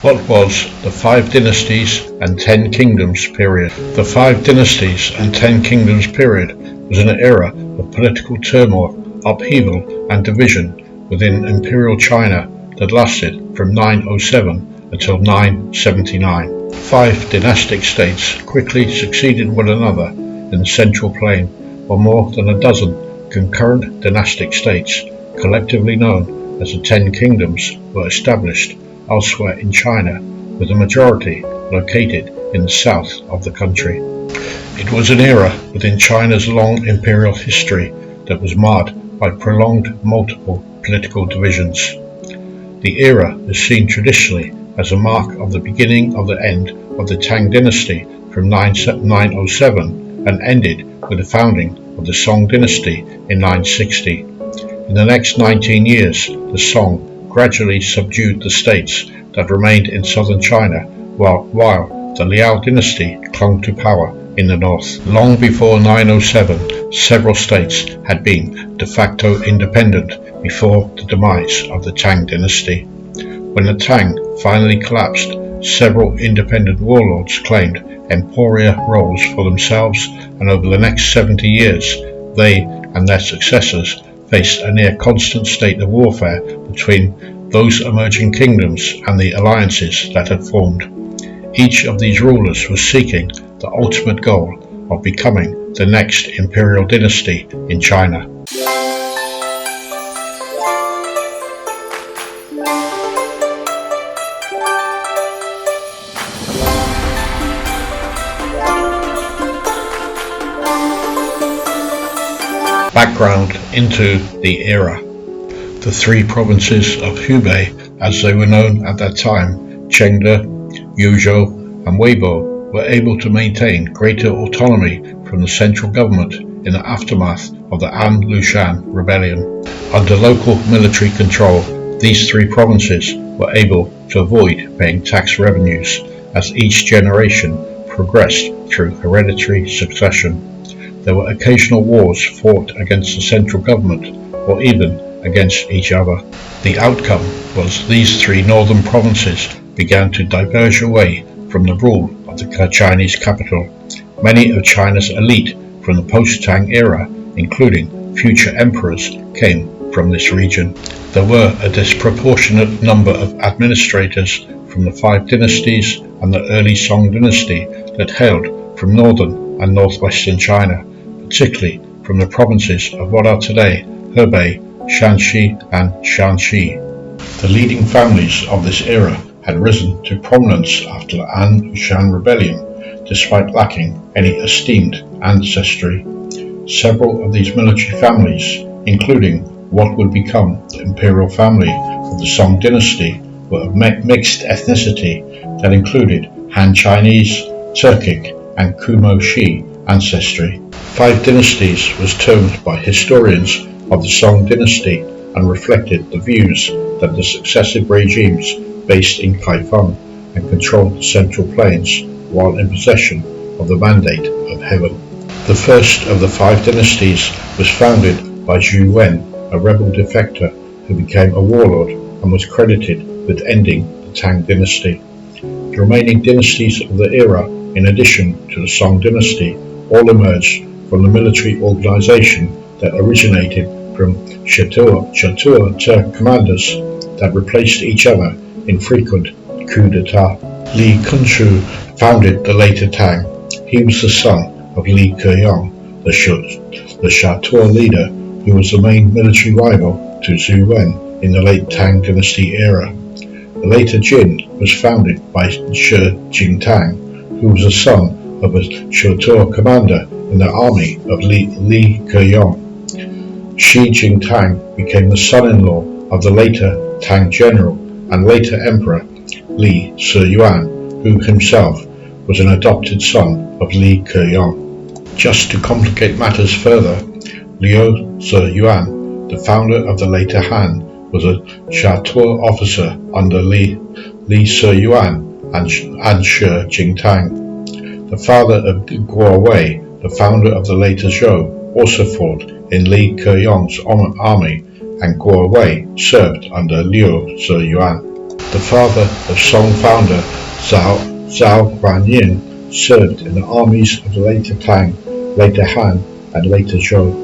What was the Five Dynasties and 10 Kingdoms period? The Five Dynasties and 10 Kingdoms period was an era of political turmoil, upheaval and division within imperial China that lasted from 907 until 979. Five dynastic states quickly succeeded one another in the Central Plain, while more than a dozen concurrent dynastic states, collectively known as the 10 Kingdoms, were established elsewhere in China, with the majority located in the south of the country. It was an era within China's long imperial history that was marred by prolonged multiple political divisions. The era is seen traditionally as a mark of the beginning of the end of the Tang dynasty from 907 and ended with the founding of the Song dynasty in 960. In the next 19 years, the Song gradually subdued the states that remained in southern China, while the Liao dynasty clung to power in the north. Long before 907, several states had been de facto independent before the demise of the Tang dynasty. When the Tang finally collapsed, several independent warlords claimed emporia roles for themselves, and over the next 70 years, they and their successors faced a near constant state of warfare between those emerging kingdoms and the alliances that had formed. Each of these rulers was seeking the ultimate goal of becoming the next imperial dynasty in China. Background into the era. The three provinces of Hubei, as they were known at that time, Chengde, Yuzhou and Weibo, were able to maintain greater autonomy from the central government in the aftermath of the An Lushan rebellion. Under local military control, these three provinces were able to avoid paying tax revenues as each generation progressed through hereditary succession. There were occasional wars fought against the central government or even against each other. The outcome was these three northern provinces began to diverge away from the rule of the Chinese capital. Many of China's elite from the post-Tang era, including future emperors, came from this region. There were a disproportionate number of administrators from the Five Dynasties and the early Song dynasty that hailed from northern and northwestern China, particularly from the provinces of what are today Hebei, Shanxi and Shanxi. The leading families of this era had risen to prominence after the An Lushan rebellion, despite lacking any esteemed ancestry. Several of these military families, including what would become the imperial family of the Song dynasty, were of mixed ethnicity that included Han Chinese, Turkic and Kumo Shi ancestry. Five Dynasties was termed by historians of the Song dynasty and reflected the views that the successive regimes based in Kaifeng and controlled the Central Plains while in possession of the mandate of heaven. The first of the Five Dynasties was founded by Zhu Wen, a rebel defector who became a warlord and was credited with ending the Tang dynasty. The remaining dynasties of the era, in addition to the Song dynasty, all emerged from the military organization that originated from chateau commanders that replaced each other in frequent coups d'etat. Li Kunshu founded the later Tang. He was the son of Li Keyong, the chateau leader who was the main military rival to Zhu Wen in the late Tang dynasty era. The later Jin was founded by Shi Jingtang, who was the son of a chateau commander in the army of Li Keyong. Shi Jingtang became the son-in-law of the later Tang general and later emperor Li Siyuan, who himself was an adopted son of Li Keyong. Just to complicate matters further, Liao Siyuan, the founder of the later Han, was a chateau officer under Li Siyuan and Shi Jingtang. The father of Guo Wei, the founder of the later Zhou, also fought in Li Keyong's army, and Guo Wei served under Liao Ziyuan. The father of Song founder Zhao Guanyin served in the armies of the later Tang, later Han, and later Zhou.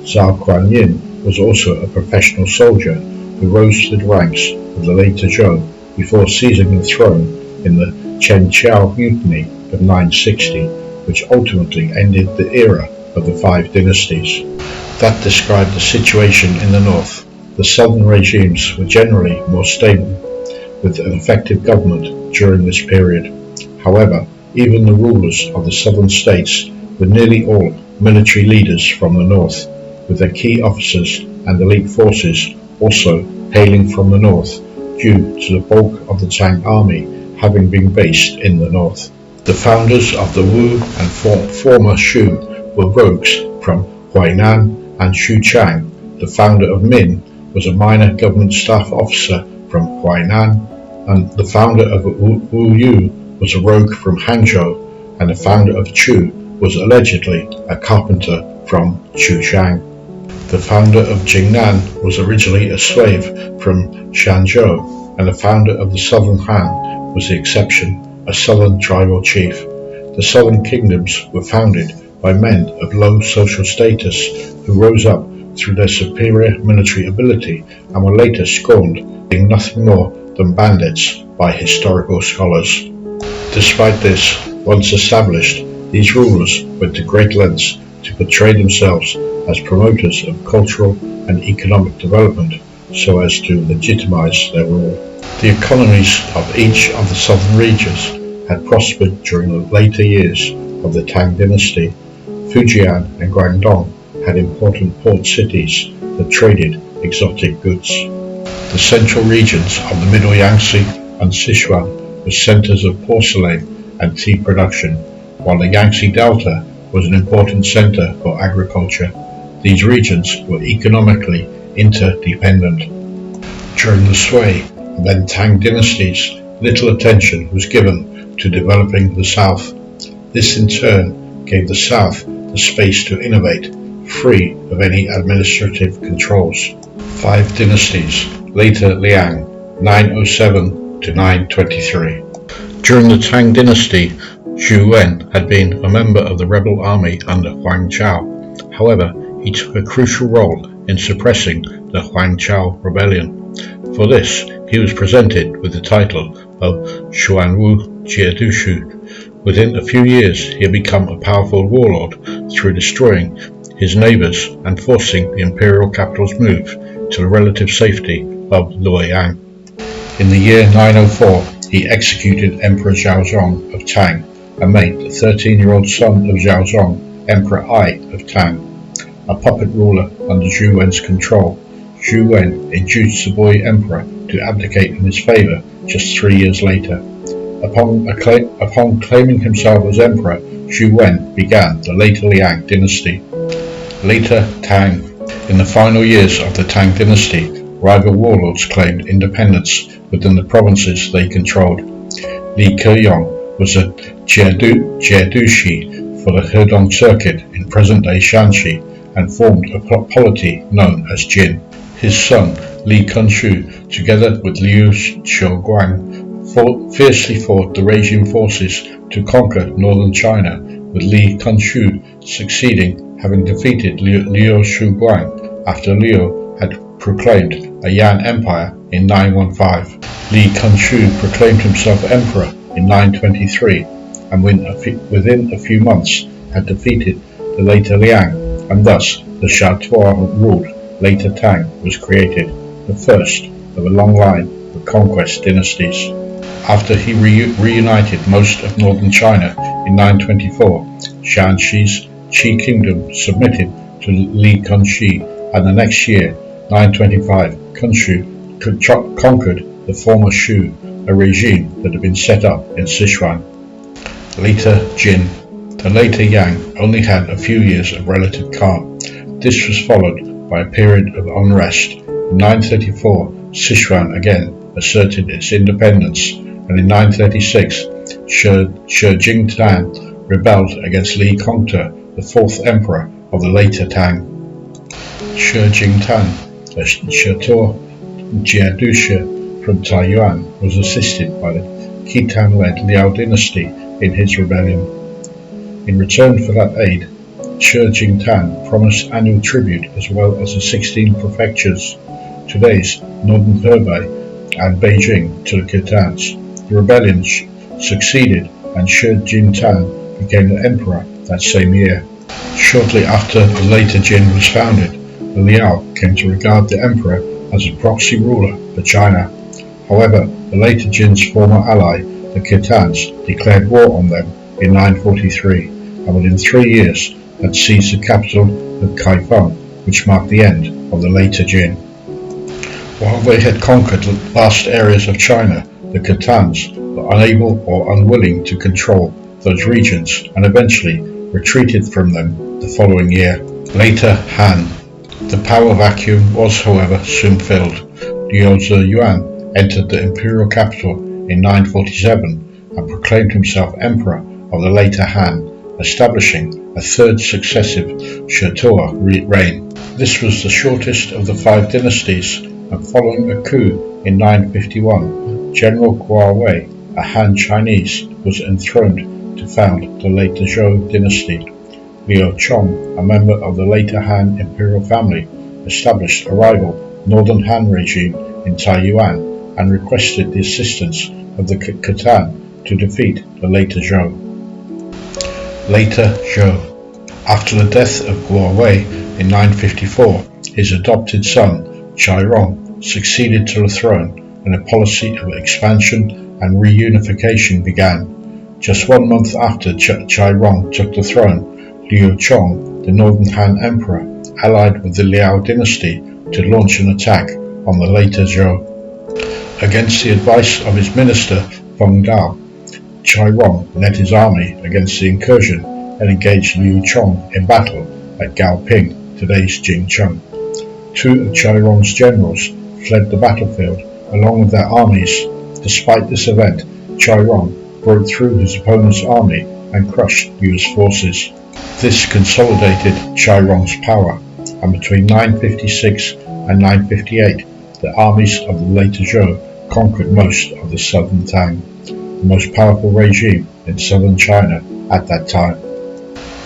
Zhao Guanyin was also a professional soldier who rose to the ranks of the later Zhou before seizing the throne in the Chen-Qiao Mutiny of 960, which ultimately ended the era of the 5 dynasties. That described the situation in the north. The southern regimes were generally more stable, with an effective government during this period. However, even the rulers of the southern states were nearly all military leaders from the north, with their key officers and elite forces also hailing from the north, due to the bulk of the Tang army having been based in the north. The founders of the Wu and former Shu were rogues from Huainan and Xuchang. The founder of Min was a minor government staff officer from Huainan, and the founder of Wu Yu was a rogue from Hangzhou, and the founder of Chu was allegedly a carpenter from Xuchang. The founder of Jingnan was originally a slave from Shanzhou, and the founder of the southern Han was the exception, a southern tribal chief. The southern kingdoms were founded by men of low social status who rose up through their superior military ability and were later scorned, being nothing more than bandits by historical scholars. Despite this, once established, these rulers went to great lengths to portray themselves as promoters of cultural and economic development so as to legitimize their rule. The economies of each of the southern regions had prospered during the later years of the Tang dynasty. Fujian and Guangdong had important port cities that traded exotic goods. The central regions of the Middle Yangtze and Sichuan were centers of porcelain and tea production, while the Yangtze Delta was an important center for agriculture. These regions were economically interdependent. During the Sui and then Tang dynasties, little attention was given to developing the south. This in turn gave the south the space to innovate, free of any administrative controls. 5 dynasties, later Liang, 907 to 923. During the Tang dynasty, Zhu Wen had been a member of the rebel army under Huang Chao. However, he took a crucial role in suppressing the Huang Chao rebellion. For this, he was presented with the title of Xuanwu Jie. Within a few years, he had become a powerful warlord through destroying his neighbors and forcing the imperial capital's move to the relative safety of Luoyang. In the year 904, he executed Emperor Zhaozong of Tang and made the 13-year-old son of Zhaozong Emperor Ai of Tang, a puppet ruler under Zhu Wen's control. Zhu Wen induced the boy emperor to abdicate in his favor just 3 years later. Upon claiming himself as emperor, Zhu Wen began the later Liang dynasty. Later Tang. In the final years of the Tang dynasty, rival warlords claimed independence within the provinces they controlled. Li Keyong was a Jiedushi for the Hedong circuit in present-day Shanxi and formed a polity known as Jin. His son Li Kunshu, together with Liu Xiuguang, fiercely fought the regime forces to conquer northern China, with Li Kunshu succeeding, having defeated Liu Xiuguang after Liu had proclaimed a Yan Empire in 915. Li Kunshu proclaimed himself emperor in 923 and within a few months had defeated the later Liang, and thus the Shatua-ruled later Tang was created, the first of a long line of conquest dynasties. After he reunited most of northern China in 924, Shanxi's Qi kingdom submitted to Li Kunshi, and the next year, 925, Kunshu conquered the former Shu, a regime that had been set up in Sichuan. Later Jin. The later Yang only had a few years of relative calm. This was followed by a period of unrest. In 934, Sichuan again asserted its independence, and in 936, Shi Jingtan rebelled against Li Kongte, the fourth emperor of the later Tang. Shi Jingtan, a Shatua Jiedushi, from Taiyuan was assisted by the Khitan-led Liao dynasty in his rebellion. In return for that aid, Shi Jingtan promised annual tribute as well as the 16 prefectures, today's northern Hebei and Beijing, to the Khitans. The rebellion succeeded and Shi Jingtan became the emperor that same year. Shortly after the later Jin was founded, the Liao came to regard the emperor as a proxy ruler for China. However, the later Jin's former ally, the Khitans, declared war on them in 943, and within 3 years had seized the capital of Kaifeng, which marked the end of the later Jin. While they had conquered vast areas of China, the Khitans were unable or unwilling to control those regions and eventually retreated from them the following year. Later Han. The power vacuum was, however, soon filled. Liao Yuan entered the imperial capital in 947 and proclaimed himself emperor of the later Han, establishing a third successive Shetoa reign. This was the shortest of the 5 dynasties, and following a coup in 951, General Guo Wei, a Han Chinese, was enthroned to found the later Zhou dynasty. Liu Chong, a member of the later Han imperial family, established a rival northern Han regime in Taiyuan and requested the assistance of the Khitan to defeat the later Zhou. Later Zhou. After the death of Guo Wei in 954, his adopted son, Chai Rong, succeeded to the throne, and a policy of expansion and reunification began. Just 1 month after Chai Rong took the throne, Liu Chong, the northern Han emperor, allied with the Liao dynasty to launch an attack on the later Zhou. Against the advice of his minister Feng Dao, Chai Rong led his army against the incursion and engaged Liu Chong in battle at Gaoping, today's Jingcheng. 2 of Chai Rong's generals fled the battlefield along with their armies. Despite this event, Chai Rong broke through his opponent's army and crushed Liu's forces. This consolidated Chai Rong's power, and between 956 and 958, the armies of the later Zhou conquered most of the southern Tang, the most powerful regime in southern China at that time.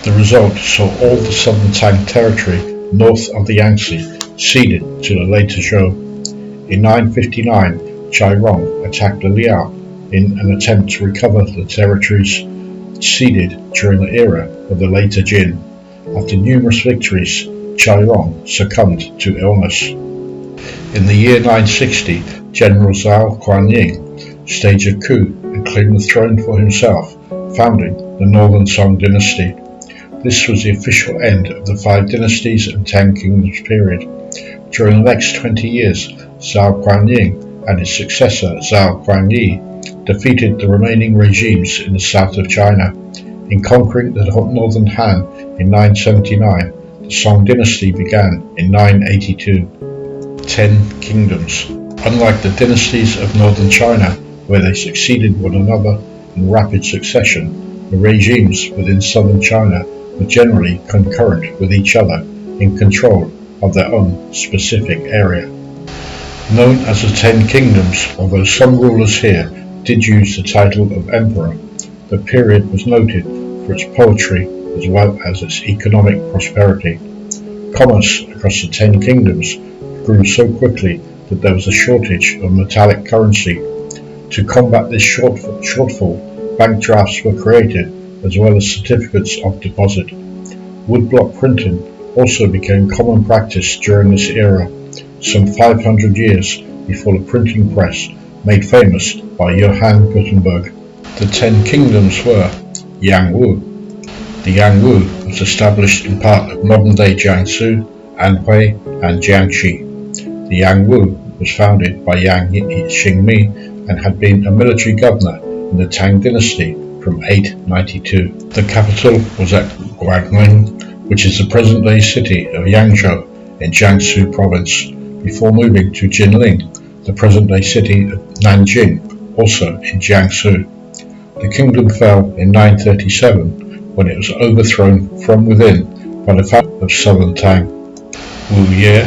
The result saw all the southern Tang territory north of the Yangtze ceded to the later Zhou. In 959, Chai Rong attacked the Liao in an attempt to recover the territories ceded during the era of the later Jin. After numerous victories, Chai Rong succumbed to illness. In the year 960, General Zhao Guanyin staged a coup and claimed the throne for himself, founding the Northern Song dynasty. This was the official end of the 5 dynasties and Tang kingdoms period. During the next 20 years, Zhao Guanyin and his successor Zhao Guanyi defeated the remaining regimes in the south of China. In conquering the northern Han in 979, the Song dynasty began in 982. 10 kingdoms. Unlike the dynasties of northern China, where they succeeded one another in rapid succession, the regimes within southern China were generally concurrent with each other in control of their own specific area. Known as the 10 Kingdoms, although some rulers here did use the title of emperor, the period was noted for its poetry as well as its economic prosperity. Commerce across the 10 kingdoms grew so quickly that there was a shortage of metallic currency. To combat this shortfall, bank drafts were created as well as certificates of deposit. Woodblock printing also became common practice during this era, some 500 years before the printing press made famous by Johann Gutenberg. The 10 kingdoms were Yangwu. The Yangwu was established in part of modern-day Jiangsu, Anhui, and Jiangxi. The Yangwu was founded by Yang Xingmi and had been a military governor in the Tang dynasty from 892. The capital was at Guangling, which is the present-day city of Yangzhou in Jiangsu province, before moving to Jinling, the present-day city of Nanjing, also in Jiangsu. The kingdom fell in 937 when it was overthrown from within by the family of southern Tang. Wu Ye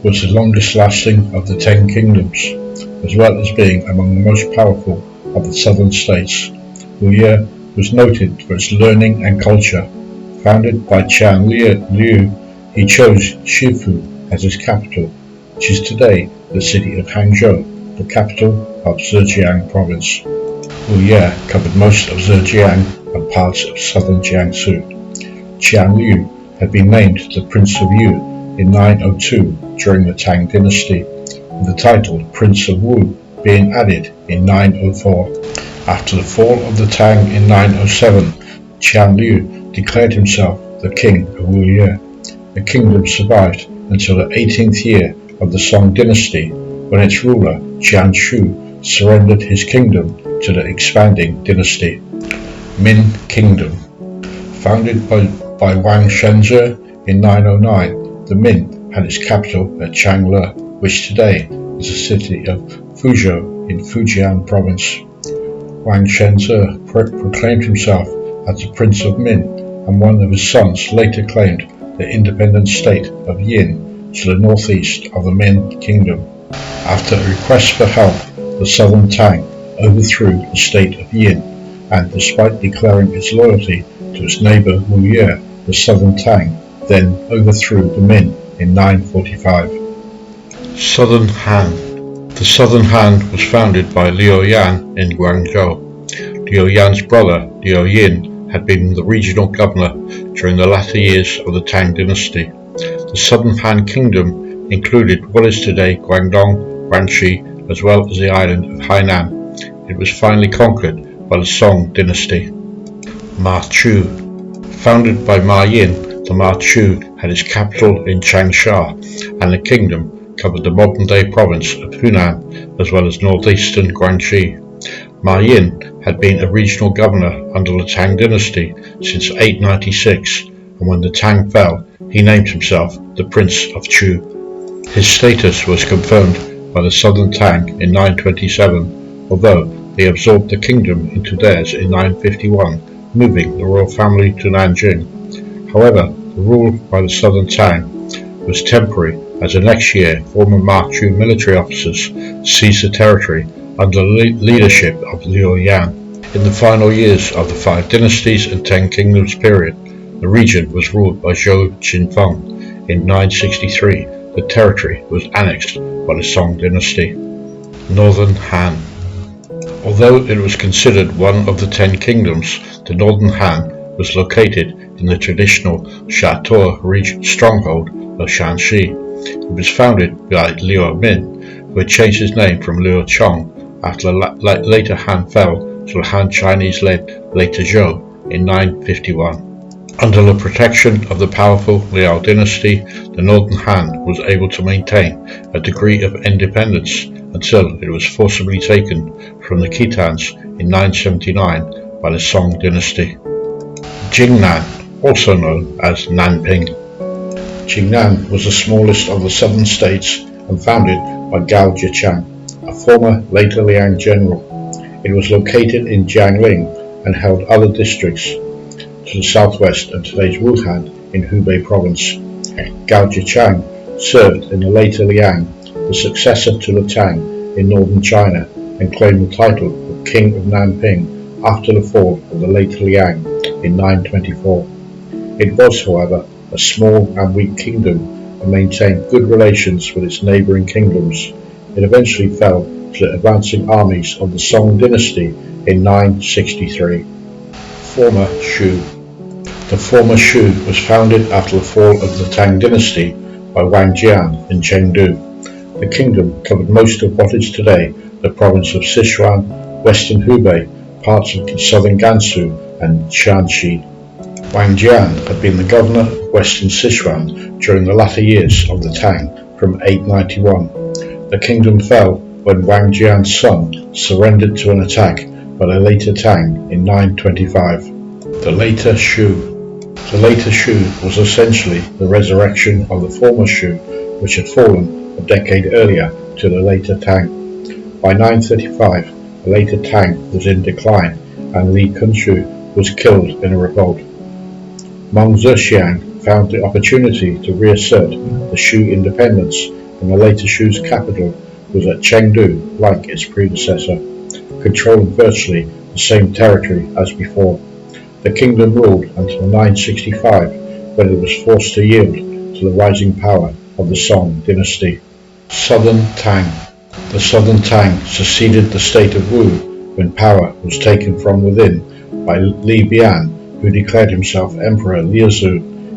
was the longest lasting of the 10 kingdoms, as well as being among the most powerful of the southern states. Wuye was noted for its learning and culture. Founded by Qian Liu, he chose Shifu as his capital, which is today the city of Hangzhou, the capital of Zhejiang province. Wuye covered most of Zhejiang and parts of southern Jiangsu. Qian Liu had been named the Prince of Yu in 902 during the Tang dynasty, with the title Prince of Wu being added in 904. After the fall of the Tang in 907, Qian Liu declared himself the king of Wuye. The kingdom survived until the 18th year of the Song dynasty, when its ruler Qian Shu surrendered his kingdom to the expanding dynasty. Min Kingdom. Founded by Wang Shenzhe in 909, the Min had its capital at Changle, which today is the city of Fuzhou in Fujian province. Wang Shenzhe proclaimed himself as the Prince of Min, and one of his sons later claimed the independent state of Yin to the northeast of the Min Kingdom. After a request for help, the southern Tang overthrew the state of Yin, and despite declaring its loyalty to its neighbour Wuye, the southern Tang then overthrew the Min in 945. Southern Han. The southern Han was founded by Liao Yan in Guangzhou. Liao Yan's brother Liao Yin had been the regional governor during the latter years of the Tang dynasty. The southern Han kingdom included what is today Guangdong, Guangxi, as well as the island of Hainan. It was finally conquered by the Song dynasty. Ma Chu. Founded by Ma Yin, the Ma Chu had its capital in Changsha, and the kingdom covered the modern-day province of Hunan, as well as northeastern Guangxi. Ma Yin had been a regional governor under the Tang dynasty since 896, and when the Tang fell, he named himself the Prince of Chu. His status was confirmed by the southern Tang in 927, although they absorbed the kingdom into theirs in 951, moving the royal family to Nanjing. However, the rule by the southern Tang was temporary, as the next year former Ma Chu military officers seized the territory under the leadership of Liao Yan. In the final years of the 5 dynasties and 10 kingdoms period, the region was ruled by Zhou Qinfeng. In 963, the territory was annexed by the Song dynasty. Northern Han. Although it was considered one of the 10 kingdoms, the Northern Han was located in the traditional Shatur region stronghold of Shanxi. It was founded by Liao Min, who had changed his name from Liao Chong after the later Han fell to the Han Chinese-led later Zhou in 951. Under the protection of the powerful Liao dynasty, the Northern Han was able to maintain a degree of independence until it was forcibly taken from the Khitans in 979 by the Song dynasty. Jingnan, also known as Nanping. Jingnan was the smallest of the southern states and founded by Gao Zhichang, a former later Liang general. It was located in Jiangling and held other districts to the southwest of today's Wuhan in Hubei province. Gao Zhichang served in the later Liang, the successor to the Tang in northern China, and claimed the title of King of Nanping after the fall of the later Liang in 924. It was, however, a small and weak kingdom and maintained good relations with its neighbouring kingdoms. It eventually fell to the advancing armies of the Song dynasty in 963. Former Shu. The former Shu was founded after the fall of the Tang dynasty by Wang Jian in Chengdu. The kingdom covered most of what is today the province of Sichuan, western Hubei, parts of southern Gansu and Shanxi. Wang Jian had been the governor of western Sichuan during the latter years of the Tang from 891. The kingdom fell when Wang Jian's son surrendered to an attack by the later Tang in 925. The later Shu. The later Shu was essentially the resurrection of the former Shu, which had fallen a decade earlier to the later Tang. By 935, the later Tang was in decline, and Li Kunshu was killed in a revolt. Meng Zhexiang found the opportunity to reassert the Shu independence and the later Shu's capital was at Chengdu, like its predecessor, controlling virtually the same territory as before. The kingdom ruled until 965, when it was forced to yield to the rising power of the Song dynasty. Southern Tang. The Southern Tang succeeded the state of Wu when power was taken from within by Li Bian, who declared himself Emperor Liao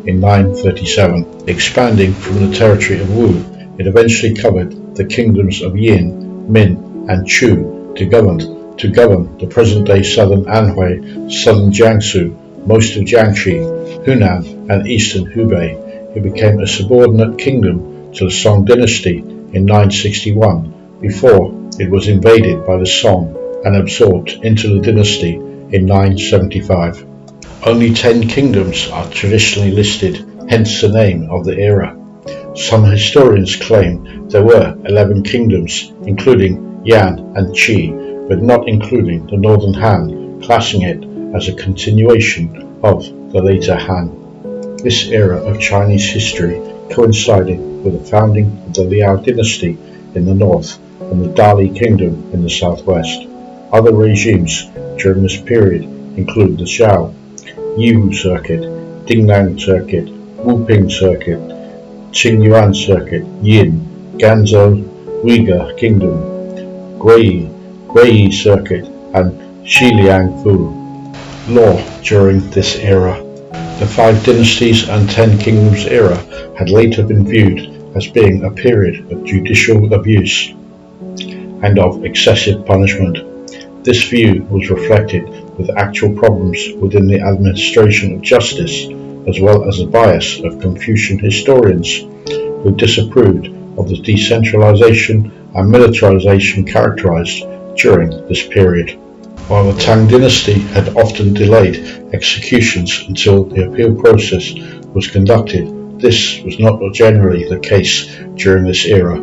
in 937. Expanding from the territory of Wu, it eventually covered the kingdoms of Yin, Min, and Chu to govern the present-day southern Anhui, southern Jiangsu, most of Jiangxi, Hunan, and eastern Hubei. It became a subordinate kingdom to the Song dynasty in 961, before it was invaded by the Song and absorbed into the dynasty in 975. Only 10 kingdoms are traditionally listed, hence the name of the era. Some historians claim there were 11 kingdoms, including Yan and Qi, but not including the northern Han, classing it as a continuation of the later Han. This era of Chinese history coincided with the founding of the Liao dynasty in the north and the Dali kingdom in the southwest. Other regimes during this period include the Zhao, Yiwu circuit, Dingnan circuit, Wuping circuit, Qingyuan circuit, Yin, Ganzhou, Uyghur kingdom, Gui circuit, and Xiliangfu. Law during this era. The 5 dynasties and 10 kingdoms era had later been viewed as being a period of judicial abuse and of excessive punishment. This view was reflected with actual problems within the administration of justice, as well as a bias of Confucian historians who disapproved of the decentralization and militarization characterized during this period. While the Tang dynasty had often delayed executions until the appeal process was conducted, this was not generally the case during this era.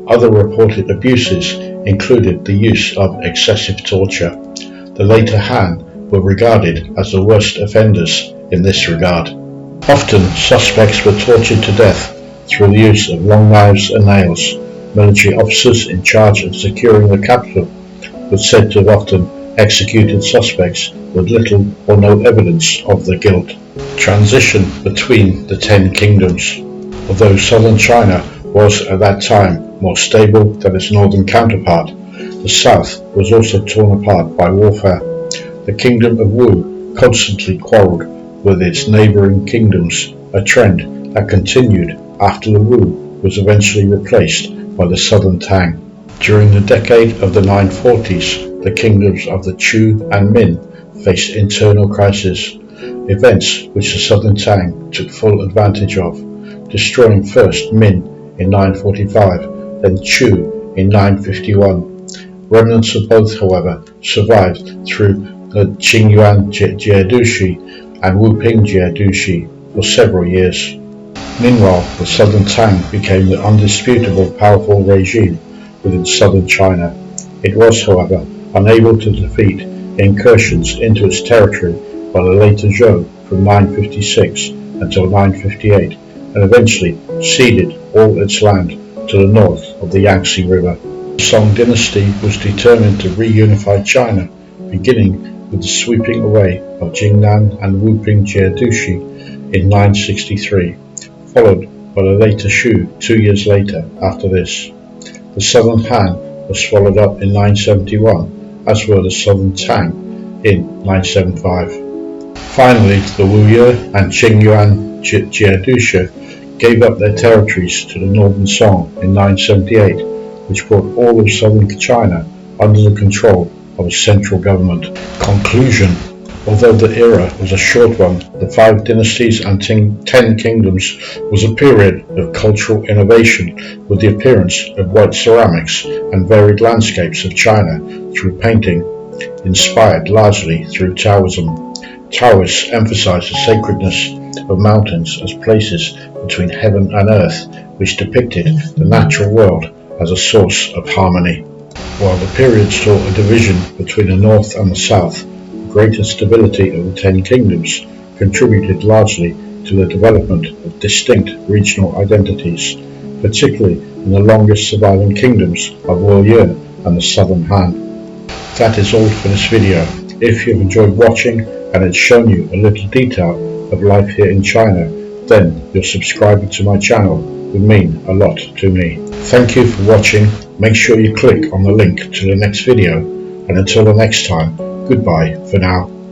Other reported abuses included the use of excessive torture. The later Han were regarded as the worst offenders in this regard. Often suspects were tortured to death through the use of long knives and nails. Military officers in charge of securing the capital were said to have often executed suspects with little or no evidence of their guilt. Transition between the 10 kingdoms. Although southern China was at that time more stable than its northern counterpart, the south was also torn apart by warfare. The kingdom of Wu constantly quarrelled with its neighbouring kingdoms, a trend that continued after the Wu was eventually replaced by the southern Tang. During the decade of the 940s, the kingdoms of the Chu and Min faced internal crises, events which the southern Tang took full advantage of, destroying first Min in 945, then Chu in 951. Remnants of both, however, survived through the Qingyuan Jiedushi and Wuping Jiedushi for several years. Meanwhile, the southern Tang became the undisputable powerful regime within southern China. It was, however, unable to defeat incursions into its territory by the later Zhou from 956 until 958, and eventually ceded all its land to the north of the Yangtze River. The Song dynasty was determined to reunify China, beginning with the sweeping away of Jingnan and Wuping Jiedushi in 963, followed by the later Shu 2 years later after this. The southern Han was swallowed up in 971, as were the southern Tang in 975. Finally, the Wuyue and Qingyuan Jiedushi gave up their territories to the northern Song in 978, which brought all of southern China under the control of a central government. Conclusion. Although the era was a short one, the 5 dynasties and 10 kingdoms was a period of cultural innovation with the appearance of white ceramics and varied landscapes of China through painting, inspired largely through Taoism. Taoists emphasized the sacredness of mountains as places between heaven and earth, which depicted the natural world as a source of harmony. While the period saw a division between the north and the south, greater stability of the 10 kingdoms contributed largely to the development of distinct regional identities, particularly and the longest surviving kingdoms of Wu and the Southern Han. That is all for this video. If you've enjoyed watching and it's shown you a little detail of life here in China, then your subscribing to my channel would mean a lot to me. Thank you for watching. Make sure you click on the link to the next video, and until the next time, goodbye for now.